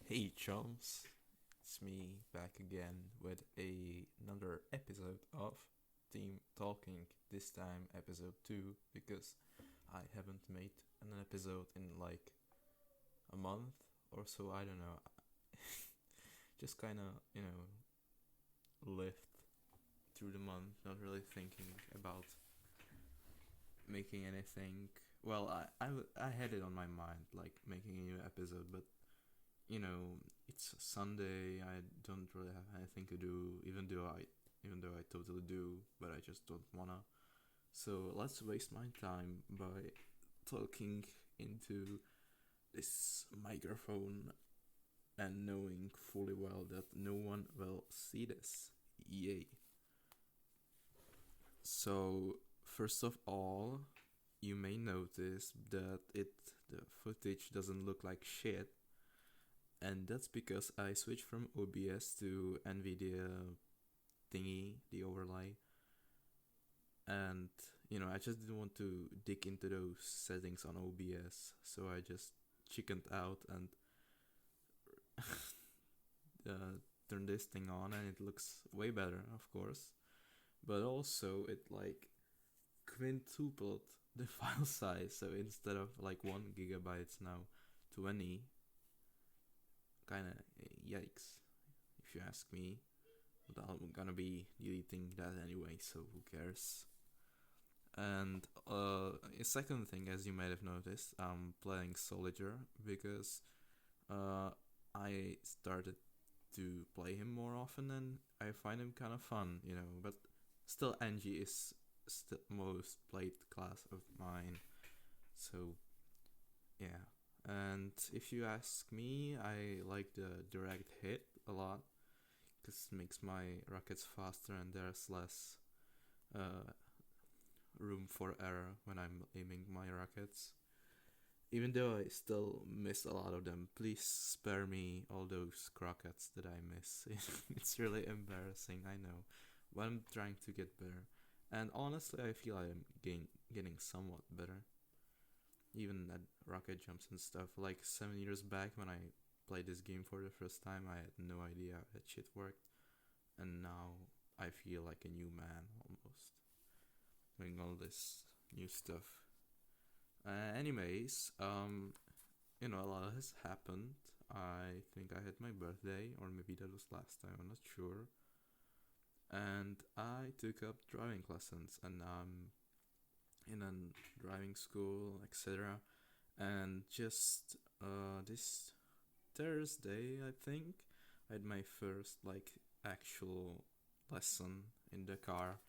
Hey chums, it's me back again with another episode of Team Talking. This time episode 2 because I haven't made an episode in like a month or so, I don't know. Just kind of, lived through the month, not really thinking about making anything. Well, I had it on my mind, like making a new episode, but you know, it's Sunday. I don't really have anything to do, even though I totally do, but I just don't wanna. So let's waste my time by talking into this microphone and knowing fully well that no one will see this. Yay. So first of all, you may notice that the footage doesn't look like shit, and that's because I switched from OBS to NVIDIA thingy, the overlay, and I just didn't want to dig into those settings on OBS, so I just chickened out and turned this thing on, and it looks way better, of course. But also, it like quintupled the file size, so instead of like 1 GB, it's now 20. Kind of yikes, if you ask me. But I'm gonna be deleting that anyway, so who cares? And a second thing, as you might have noticed, I'm playing Solitaire because uh, I started to play him more often and I find him kind of fun, But still, Angie is still most played class of mine, so yeah. And if you ask me, I like the direct hit a lot because it makes my rockets faster and there's less uh, room for error when I'm aiming my rockets. Even though I still miss a lot of them, please spare me all those crockets that I miss. It's really embarrassing, I know, but I'm trying to get better. And honestly, I feel I'm getting somewhat better. Even at rocket jumps and stuff. Like 7 years back when I played this game for the first time, I had no idea how that shit worked. And now I feel like a new man almost. Doing all this new stuff. Anyways, a lot has happened. I think I had my birthday, or maybe that was last time, I'm not sure. And I took up driving lessons, and I'm in a driving school, etc. And just this Thursday, I think, I had my first like actual lesson in the car,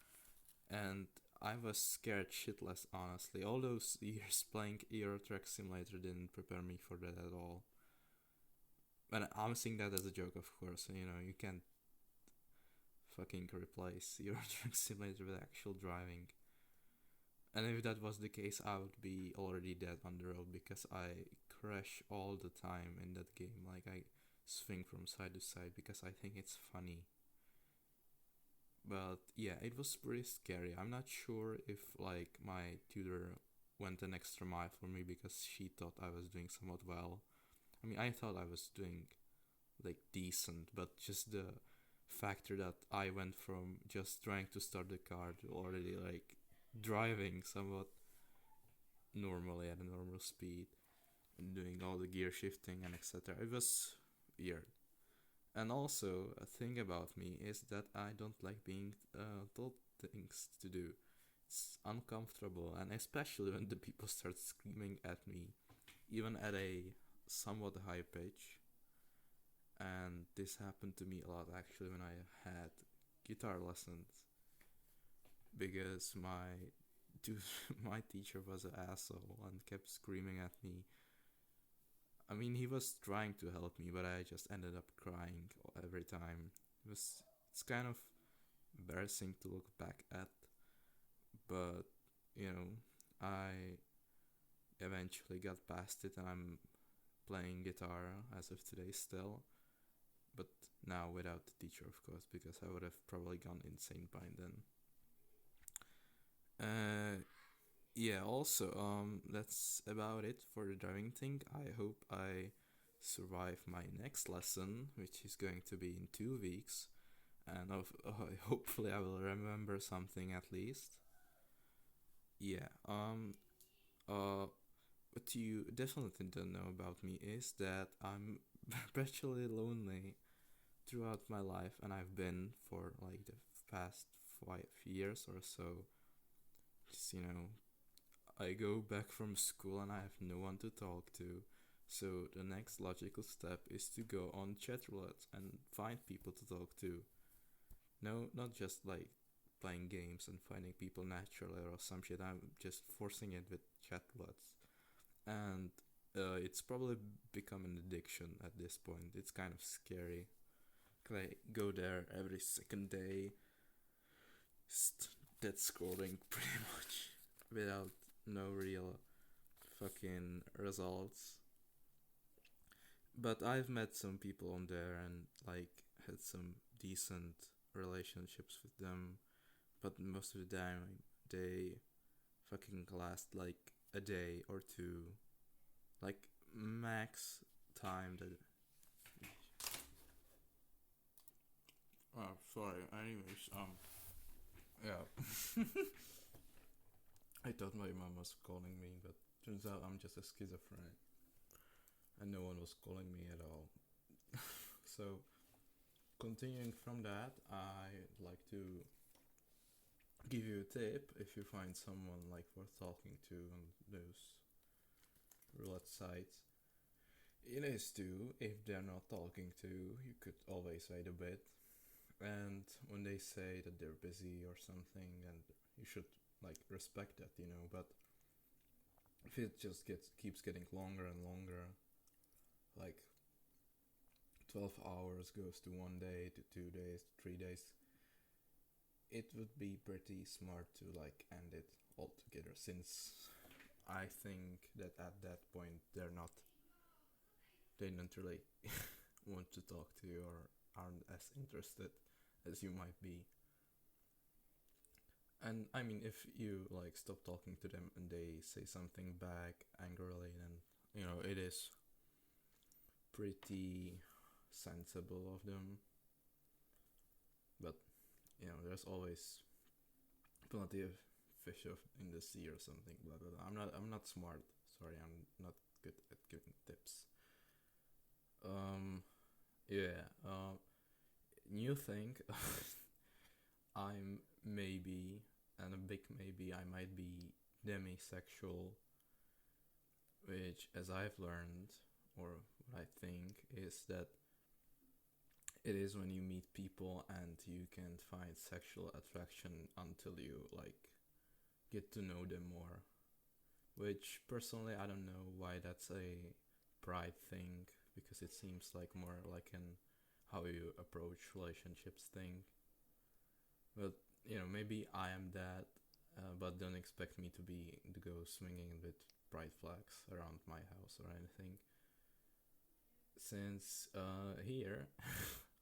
and I was scared shitless, honestly. All those years playing Euro Truck Simulator didn't prepare me for that at all. And I'm saying that as a joke, of course. You can't fucking replace Euro Truck Simulator with actual driving. And if that was the case, I would be already dead on the road because I crash all the time in that game. Like, I swing from side to side because I think it's funny. But yeah, it was pretty scary. I'm not sure if like my tutor went an extra mile for me because she thought I was doing somewhat well. I mean, I thought I was doing like decent, but just the factor that I went from just trying to start the car to already like driving somewhat normally at a normal speed and doing all the gear shifting and etc. It was weird. And also, a thing about me is that I don't like being told things to do. It's uncomfortable, and especially when the people start screaming at me, even at a somewhat high pitch. And this happened to me a lot actually when I had guitar lessons because dude, my teacher was an asshole and kept screaming at me. I mean, he was trying to help me, but I just ended up crying every time. It's kind of embarrassing to look back at, but I eventually got past it and I'm playing guitar as of today still, but now without the teacher, of course, because I would have probably gone insane by then. Yeah, also, that's about it for the driving thing. I hope I survive my next lesson, which is going to be in 2 weeks, and hopefully I will remember something at least. Yeah. What you definitely don't know about me is that I'm perpetually lonely throughout my life, and I've been for like the past 5 years or so. Just, I go back from school and I have no one to talk to. So the next logical step is to go on chat roulette and find people to talk to. No, not just like playing games and finding people naturally or some shit. I'm just forcing it with chat roulette. And it's probably become an addiction at this point. It's kind of scary. I go there every second day, dead scrolling pretty much without no real fucking results. But I've met some people on there and like had some decent relationships with them, but most of the time they fucking last like a day or two, like max time that. Oh, sorry. Anyways, yeah. I thought my mom was calling me, but turns out I'm just a schizophrenic, and no one was calling me at all. So, continuing from that, I'd like to give you a tip if you find someone like worth talking to on those roulette sites. It is to, if they're not talking to, you could always wait a bit. And when they say that they're busy or something, and you should like respect that, but if it just keeps getting longer and longer, like 12 hours goes to 1 day, to 2 days, to 3 days, it would be pretty smart to like end it altogether, since I think that at that point they don't really want to talk to you or aren't as interested as you might be. And I mean, if you like stop talking to them and they say something back angrily, then it is pretty sensible of them. But there's always plenty of fish in the sea or something. Blah blah blah. I'm not smart. Sorry, I'm not good at giving tips. Yeah. New thing. I'm maybe, and a big maybe, I might be demisexual, which, as I've learned, or what I think, is that it is when you meet people and you can find sexual attraction until you like get to know them more. Which personally, I don't know why that's a pride thing, because it seems like more like an how you approach relationships thing. But maybe I am that, but don't expect me to go swinging with pride flags around my house or anything. Since here,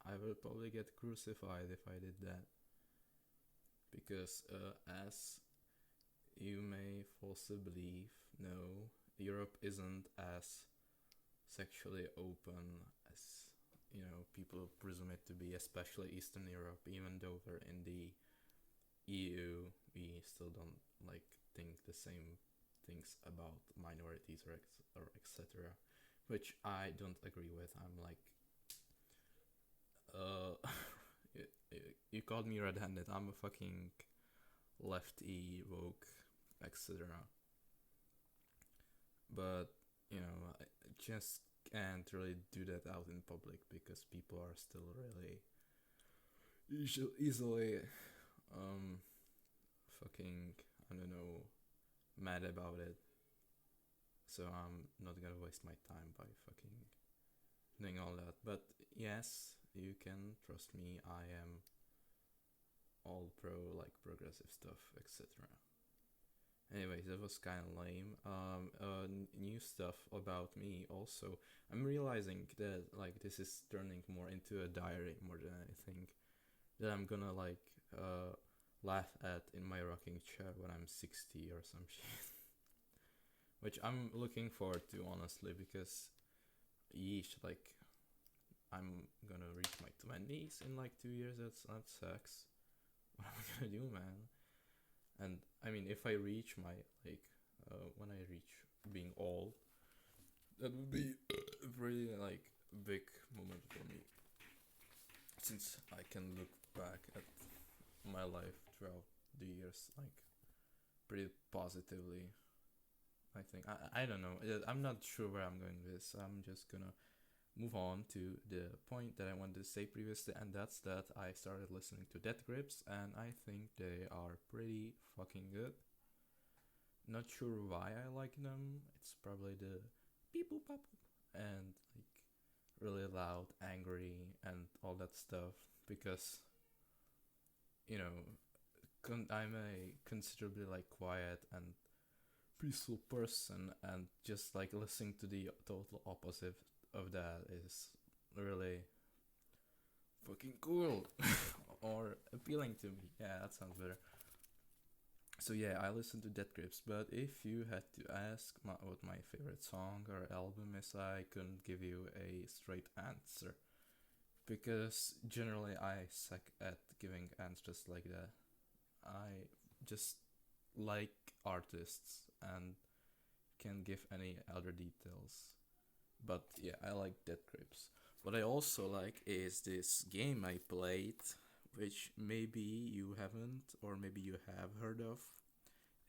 I will probably get crucified if I did that. Because as you may falsely believe, no, Europe isn't as sexually open as people presume it to be, especially Eastern Europe. Even though we're in the EU, we still don't like think the same things about minorities or etc., which I don't agree with. I'm like, you called me red-handed. I'm a fucking lefty woke, etc. But I just can't really do that out in public because people are still really easily fucking, I don't know, mad about it. So I'm not gonna waste my time by fucking doing all that. But yes, you can trust me, I am all pro, like progressive stuff, etc. Anyways, that was kind of lame. New stuff about me also. I'm realizing that like this is turning more into a diary more than anything. That I'm gonna like laugh at in my rocking chair when I'm 60 or some shit. Which I'm looking forward to, honestly, because yeesh, like I'm gonna reach my 20s in like 2 years. That sucks. What am I gonna do, man? And I mean, if I reach my like, when I reach being old, that would be a pretty like big moment for me, since I can look back at my life throughout the years like pretty positively. I think I don't know. I'm not sure where I'm going with this. I'm just gonna move on to the point that I wanted to say previously, and that's that I started listening to Death Grips, and I think they are pretty fucking good. Not sure why I like them. It's probably the beep boop pop and like really loud, angry, and all that stuff. Because you know, I'm a considerably like quiet and peaceful person, and just like listening to the total opposite of that is really fucking cool or appealing to me. Yeah, that sounds better. So yeah, I listen to Death Grips, but if you had to ask what my favorite song or album is, I couldn't give you a straight answer, because generally I suck at giving answers like that. I just like artists and can give any other details. But yeah, I like Death Grips. What I also like is this game I played, which maybe you haven't or maybe you have heard of.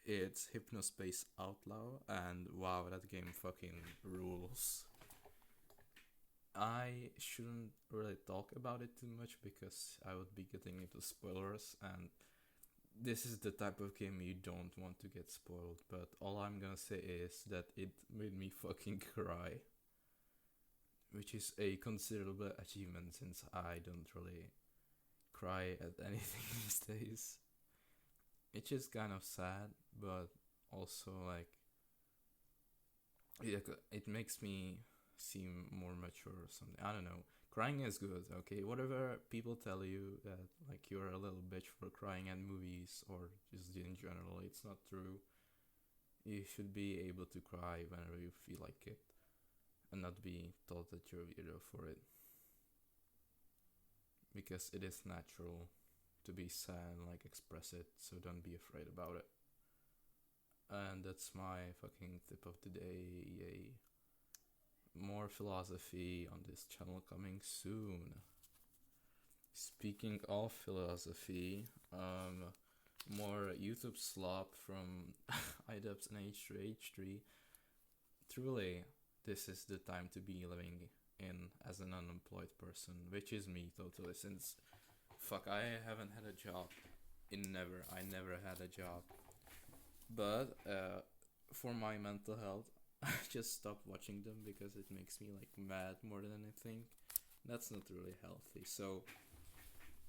It's Hypnospace Outlaw, and wow, that game fucking rules. I shouldn't really talk about it too much because I would be getting into spoilers, and this is the type of game you don't want to get spoiled. But all I'm gonna say is that it made me fucking cry, which is a considerable achievement since I don't really cry at anything these days. It's just kind of sad, but also like it makes me seem more mature or something. I don't know. Crying is good, okay? Whatever people tell you that like you're a little bitch for crying at movies or just in general, it's not true. You should be able to cry whenever you feel like it, and not be told that you're weirdo for it. Because it is natural to be sad and like express it, so don't be afraid about it. And that's my fucking tip of the day. Yay. More philosophy on this channel coming soon. Speaking of philosophy, more YouTube slop from iDubbbz and H3H3. Truly, this is the time to be living in as an unemployed person, which is me totally, since fuck, I haven't had a job I never had a job. But for my mental health, I just stopped watching them because it makes me like mad more than anything. That's not really healthy. So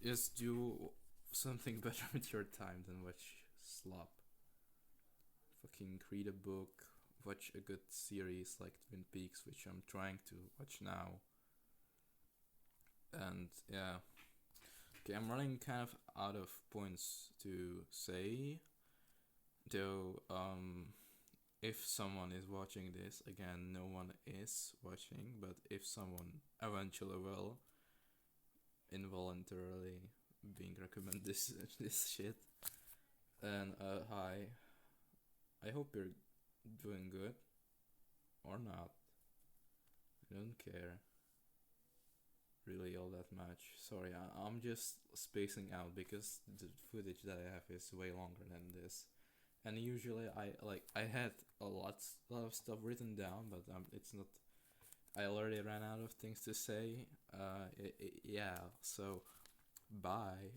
just do something better with your time than watch slop. Fucking read a book, watch a good series like Twin Peaks, which I'm trying to watch now. And yeah. Okay, I'm running kind of out of points to say. Though, if someone is watching this, again, no one is watching, but if someone eventually will, involuntarily being recommended this shit, then hi. I hope you're doing good or not. I don't care really all that much. Sorry, I'm just spacing out because the footage that I have is way longer than this. And usually I had a lot of stuff written down, but it's not. I already ran out of things to say. Yeah. So, bye.